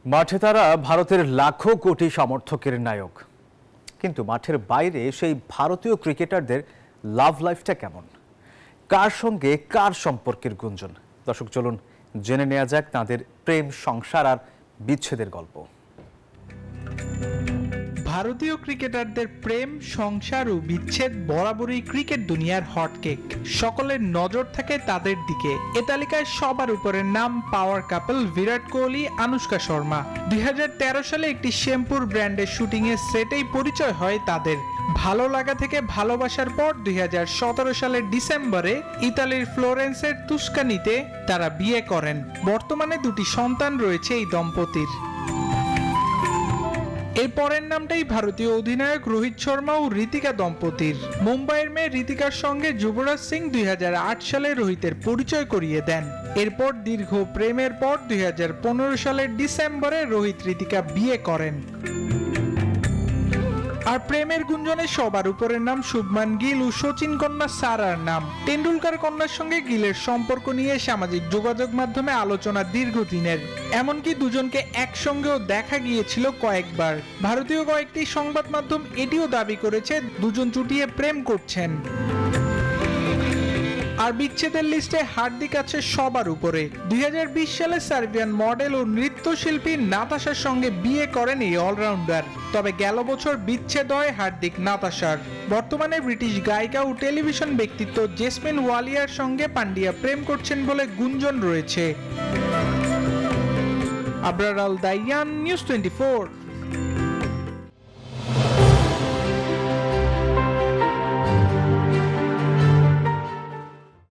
মাঠে তারা ভারতের লাখো কোটি সমর্থকের নায়ক, কিন্তু মাঠের বাইরে সেই ভারতীয় ক্রিকেটারদের লাভ লাইফটা কেমন? কার সঙ্গে কার সম্পর্কের গুঞ্জন? দর্শক, চলুন জেনে নেওয়া যাক তাদের প্রেম, সংসার আর বিচ্ছেদের গল্প। ভারতীয় ক্রিকেটারদের প্রেম, সংসার ও বিচ্ছেদ বরাবরই ক্রিকেট দুনিয়ার হটকেক। সকলের নজর থাকে তাদের দিকে। এ তালিকায় সবার উপরের নাম পাওয়ার কাপল বিরাট কোহলি, আনুশকা শর্মা। 2013 সালে একটি শ্যাম্পুর ব্র্যান্ডের শুটিং এর সেটেই পরিচয় হয় তাদের। ভালো লাগা থেকে ভালোবাসার পর 2017 সালের ডিসেম্বরে ইতালির ফ্লোরেন্সের তুস্কানিতে তারা বিয়ে করেন। বর্তমানে দুটি সন্তান রয়েছে এই দম্পতির। এর পরের নামটাই ভারতীয় অধিনায়ক রোহিত শর্মা ও ঋতিকা দম্পতির। মুম্বাইয়ের মেয়ে ঋতিকার সঙ্গে যুবরাজ সিং 2008 সালে রোহিতের পরিচয় করিয়ে দেন। এরপর দীর্ঘ প্রেমের পর 2015 সালের ডিসেম্বরে রোহিত ঋতিকা বিয়ে করেন। আর প্রেমের গুঞ্জনে সবার উপরের নাম শুভমান গিল ও সচিন কন্যা সারার নাম। টেন্ডুলকার কন্যার সঙ্গে গিলের সম্পর্ক নিয়ে সামাজিক যোগাযোগ মাধ্যমে আলোচনা দীর্ঘদিনের। এমনকি দুজনকে একসঙ্গেও দেখা গিয়েছিল কয়েকবার। ভারতীয় কয়েকটি সংবাদ মাধ্যম এটিও দাবি করেছে দুজন চুটিয়ে প্রেম করছেন। আর বিচ্ছেদের লিস্টে হার্দিক আছে সবার উপরে। 2020 সালে সার্বিয়ান মডেল ও নৃত্যশিল্পী নাতাশার সঙ্গে বিয়ে করেন এই অলরাউন্ডার। তবে গেল বছর বিচ্ছেদ হয় হার্দিক নাতাশার। বর্তমানে ব্রিটিশ গায়িকা ও টেলিভিশন ব্যক্তিত্ব জেসমিন ওয়ালিয়ার সঙ্গে পান্ডিয়া প্রেম করছেন বলে গুঞ্জন রয়েছে। আবরার আল দাইয়ান, নিউজ 24।